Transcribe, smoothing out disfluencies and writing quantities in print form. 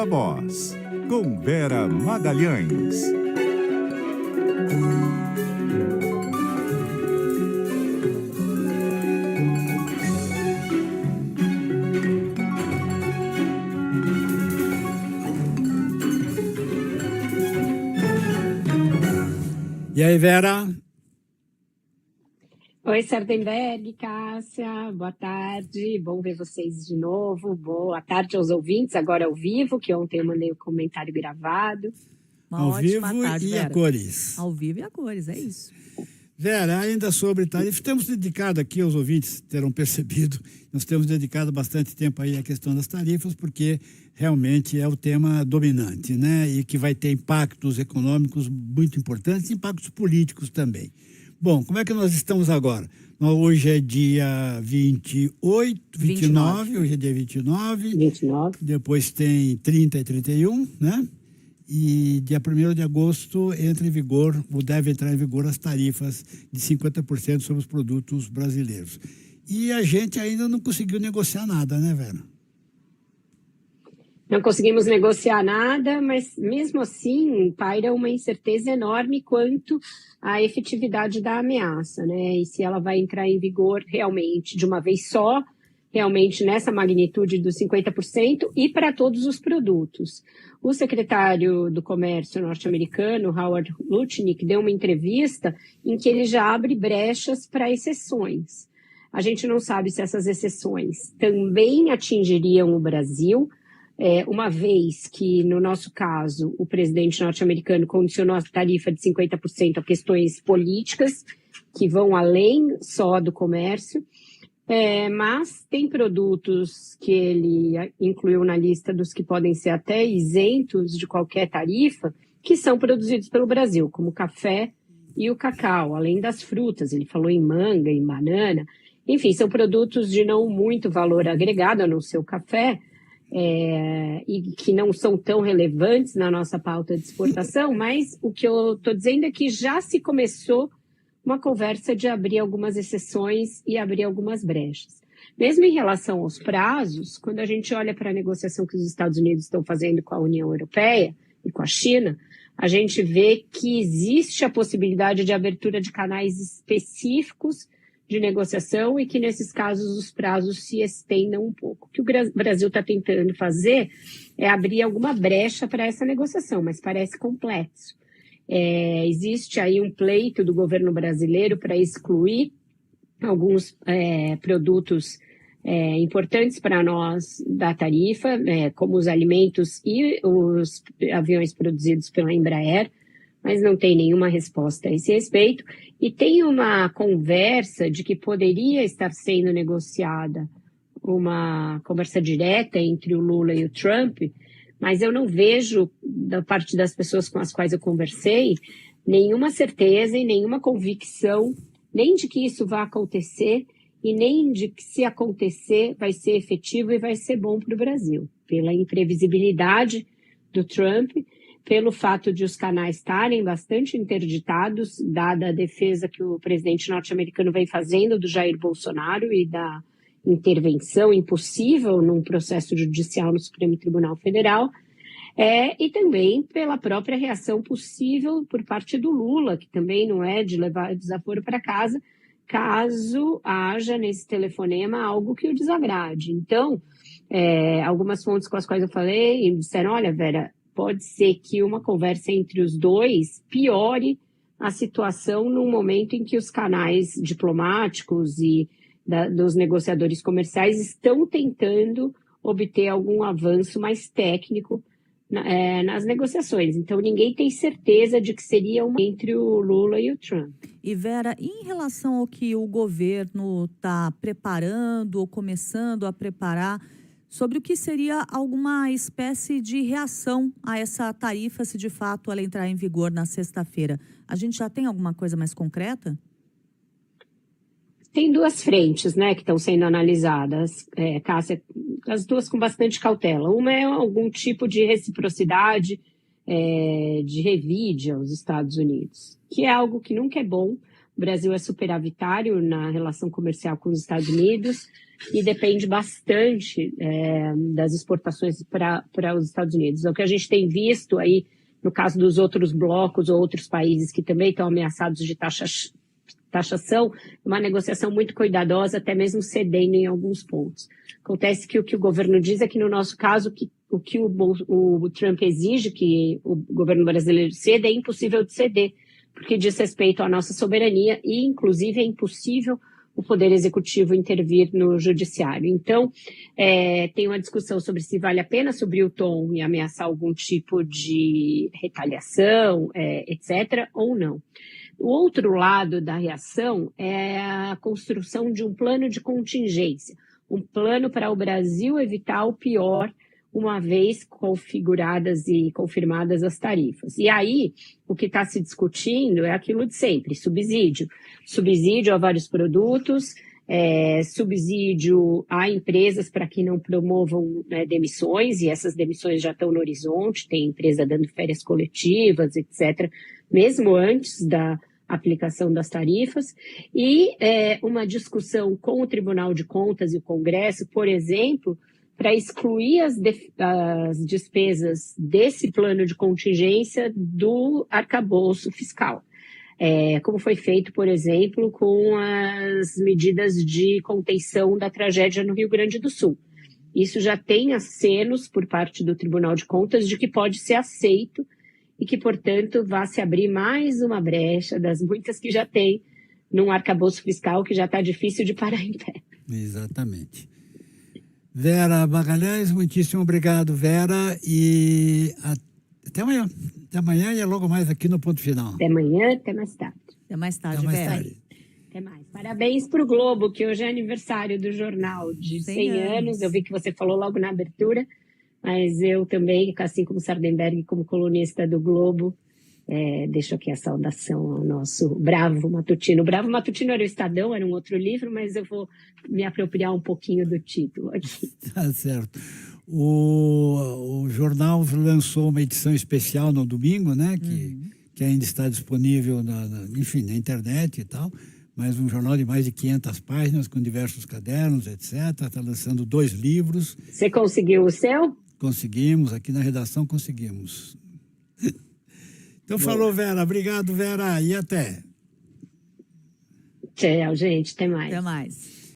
Viva Voz, com Vera Magalhães. E aí, Vera? Oi, Sardenberg, Cássia, boa tarde, bom ver vocês de novo, boa tarde aos ouvintes, agora ao vivo, que ontem eu mandei o comentário gravado. Ao vivo e a cores. Ao vivo e a cores, é isso. Vera, ainda sobre tarifas, temos dedicado aqui, os ouvintes terão percebido, nós temos dedicado bastante tempo aí à questão das tarifas, porque realmente é o tema dominante, né? E que vai ter impactos econômicos muito importantes e impactos políticos também. Bom, como é que nós estamos agora? Hoje é dia 29, hoje é dia 29. Depois tem 30 e 31, né? E dia 1º de agosto deve entrar em vigor as tarifas de 50% sobre os produtos brasileiros. E a gente ainda não conseguiu negociar nada, né, Vera? Não conseguimos negociar nada, mas mesmo assim paira uma incerteza enorme quanto à efetividade da ameaça, né? E se ela vai entrar em vigor realmente de uma vez só, realmente nessa magnitude dos 50% e para todos os produtos. O secretário do Comércio norte-americano, Howard Lutnick, deu uma entrevista em que ele já abre brechas para exceções. A gente não sabe se essas exceções também atingiriam o Brasil, uma vez que, no nosso caso, o presidente norte-americano condicionou a tarifa de 50% a questões políticas que vão além só do comércio. Mas tem produtos que ele incluiu na lista dos que podem ser até isentos de qualquer tarifa, que são produzidos pelo Brasil, como o café e o cacau, além das frutas. Ele falou em manga, em banana. Enfim, são produtos de não muito valor agregado, a não ser o café, e que não são tão relevantes na nossa pauta de exportação, mas o que eu estou dizendo é que já se começou uma conversa de abrir algumas exceções e abrir algumas brechas. Mesmo em relação aos prazos, quando a gente olha para a negociação que os Estados Unidos estão fazendo com a União Europeia e com a China, a gente vê que existe a possibilidade de abertura de canais específicos de negociação e que, nesses casos, os prazos se estendam um pouco. O que o Brasil está tentando fazer é abrir alguma brecha para essa negociação, mas parece complexo. Existe aí um pleito do governo brasileiro para excluir alguns produtos importantes para nós da tarifa, como os alimentos e os aviões produzidos pela Embraer, mas não tem nenhuma resposta a esse respeito. E tem uma conversa de que poderia estar sendo negociada uma conversa direta entre o Lula e o Trump, mas eu não vejo, da parte das pessoas com as quais eu conversei, nenhuma certeza e nenhuma convicção, nem de que isso vai acontecer e nem de que, se acontecer, vai ser efetivo e vai ser bom para o Brasil, pela imprevisibilidade do Trump, pelo fato de os canais estarem bastante interditados, dada a defesa que o presidente norte-americano vem fazendo do Jair Bolsonaro e da intervenção impossível num processo judicial no Supremo Tribunal Federal, e também pela própria reação possível por parte do Lula, que também não é de levar desaforo para casa, caso haja nesse telefonema algo que o desagrade. Então, algumas fontes com as quais eu falei disseram, olha, Vera, pode ser que uma conversa entre os dois piore a situação num momento em que os canais diplomáticos e dos negociadores comerciais estão tentando obter algum avanço mais técnico nas negociações. Então, ninguém tem certeza de que seria entre o Lula e o Trump. E, Vera, em relação ao que o governo está preparando ou começando a preparar, sobre o que seria alguma espécie de reação a essa tarifa, se de fato ela entrar em vigor na sexta-feira, a gente já tem alguma coisa mais concreta? Tem duas frentes, né, que estão sendo analisadas, Cássia, as duas com bastante cautela. Uma é algum tipo de reciprocidade, de revide aos Estados Unidos, que é algo que nunca é bom, O Brasil é superavitário na relação comercial com os Estados Unidos e depende bastante das exportações para os Estados Unidos. O que a gente tem visto aí, no caso dos outros blocos ou outros países que também estão ameaçados de taxação, uma negociação muito cuidadosa, até mesmo cedendo em alguns pontos. Acontece que o que o governo diz é que, no nosso caso, o que o Trump exige que o governo brasileiro ceda é impossível de ceder, porque diz respeito à nossa soberania e, inclusive, é impossível o Poder Executivo intervir no Judiciário. Então, tem uma discussão sobre se vale a pena subir o tom e ameaçar algum tipo de retaliação, etc., ou não. O outro lado da reação é a construção de um plano de contingência, um plano para o Brasil evitar o pior, uma vez configuradas e confirmadas as tarifas. E aí, o que está se discutindo é aquilo de sempre, subsídio. Subsídio a vários produtos, subsídio a empresas para que não promovam demissões, e essas demissões já estão no horizonte, tem empresa dando férias coletivas, etc., mesmo antes da aplicação das tarifas, e uma discussão com o Tribunal de Contas e o Congresso, por exemplo, para excluir as despesas desse plano de contingência do arcabouço fiscal. Como foi feito, por exemplo, com as medidas de contenção da tragédia no Rio Grande do Sul. Isso já tem acenos por parte do Tribunal de Contas de que pode ser aceito e que, portanto, vai se abrir mais uma brecha das muitas que já tem num arcabouço fiscal que já está difícil de parar em pé. Exatamente. Vera Magalhães, muitíssimo obrigado, Vera, e até amanhã. Até amanhã e logo mais aqui no Ponto Final. Até amanhã, até mais tarde. Até mais tarde, Até mais Vera. tarde. Até mais. Parabéns para o Globo, que hoje é aniversário do jornal de 100 anos. Eu vi que você falou logo na abertura, mas eu também, assim como Sardenberg, como colunista do Globo, deixo aqui a saudação ao nosso Bravo Matutino. O Bravo Matutino era o Estadão, era um outro livro, mas eu vou me apropriar um pouquinho do título aqui. Tá certo. O jornal lançou uma edição especial no domingo, né? Que ainda está disponível enfim, na internet e tal, mas um jornal de mais de 500 páginas, com diversos cadernos, etc. Está lançando 2 livros. Você conseguiu o seu? Conseguimos, aqui na redação conseguimos. Então falou, Vera. Obrigado, Vera. E até. Tchau, gente. Até mais. Até mais.